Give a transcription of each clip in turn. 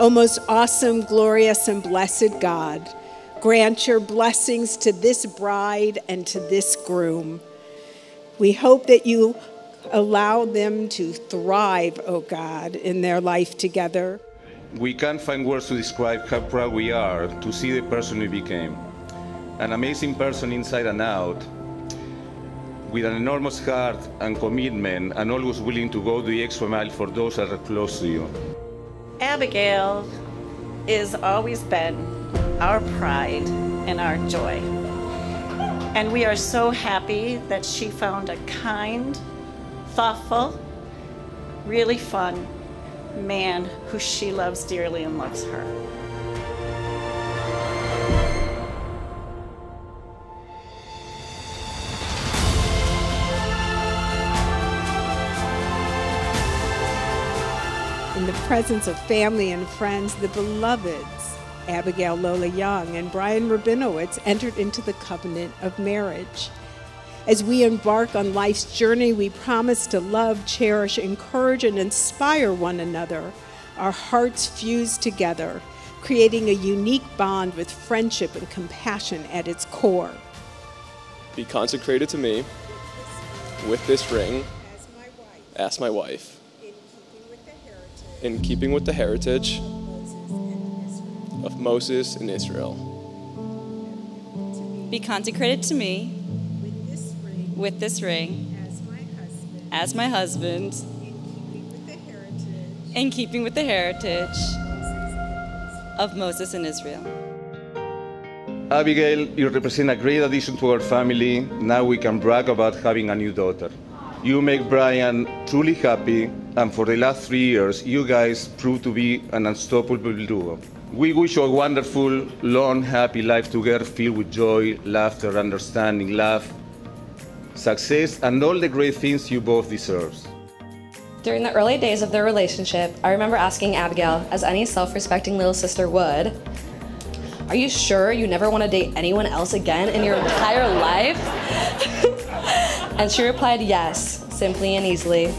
O most awesome, glorious, and blessed God, grant your blessings to this bride and to this groom. We hope that you allow them to thrive, O God, in their life together. We can't find words to describe how proud we are to see the person we became. An amazing person inside and out, with an enormous heart and commitment, and always willing to go the extra mile for those that are close to you. Abigail has always been our pride and our joy. And we are so happy that she found a kind, thoughtful, really fun man who she loves dearly and loves her. In the presence of family and friends, the beloveds, Abigail Lola Young and Brian Rabinowitz, entered into the covenant of marriage. As we embark on life's journey, we promise to love, cherish, encourage, and inspire one another. Our hearts fuse together, creating a unique bond with friendship and compassion at its core. Be consecrated to me with this ring as my wife, in keeping with the heritage of Moses and Israel. Be consecrated to me with this ring as my husband, in keeping with the heritage of Moses and Israel. Abigail, you represent a great addition to our family. Now we can brag about having a new daughter. You make Brian truly happy, and for the last 3 years, you guys proved to be an unstoppable duo. We wish you a wonderful, long, happy life together, filled with joy, laughter, understanding, love, success, and all the great things you both deserve. During the early days of their relationship, I remember asking Abigail, as any self-respecting little sister would, "Are you sure you never want to date anyone else again in your entire life?" And she replied yes, simply and easily.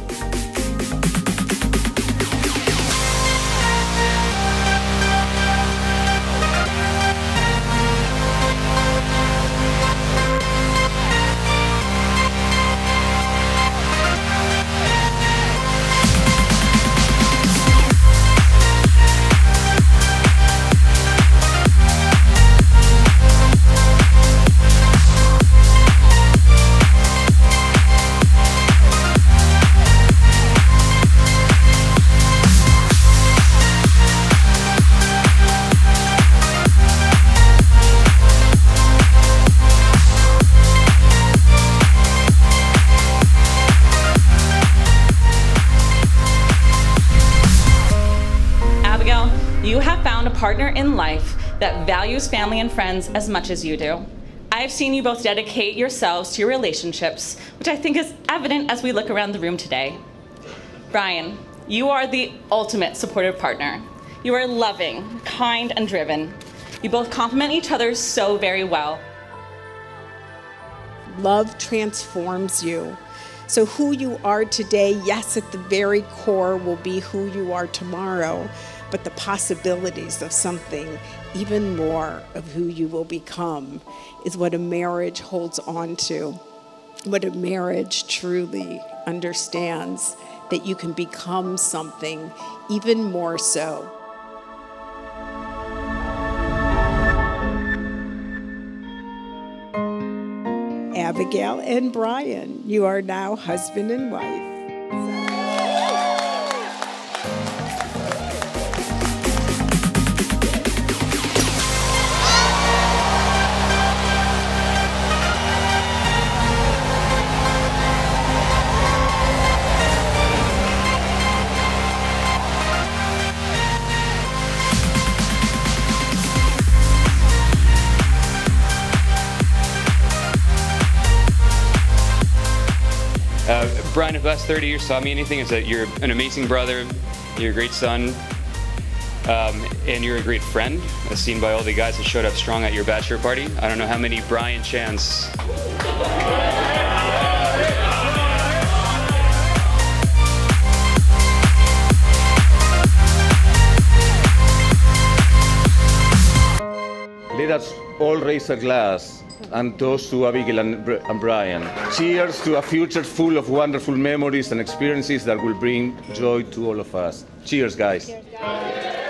You have found a partner in life that values family and friends as much as you do. I've seen you both dedicate yourselves to your relationships, which I think is evident as we look around the room today. Brian, you are the ultimate supportive partner. You are loving, kind, and driven. You both complement each other so very well. Love transforms you. So who you are today, yes, at the very core will be who you are tomorrow, but the possibilities of something even more of who you will become is what a marriage holds on to, what a marriage truly understands, that you can become something even more so. Abigail and Brian, you are now husband and wife. Brian, if the last 30 years taught me anything, is that you're an amazing brother, you're a great son, and you're a great friend, as seen by all the guys that showed up strong at your bachelor party. I don't know how many Brian chants. us all raise a glass and toast to Abigail and Brian. Cheers to a future full of wonderful memories and experiences that will bring joy to all of us. Cheers, guys. Cheers, guys.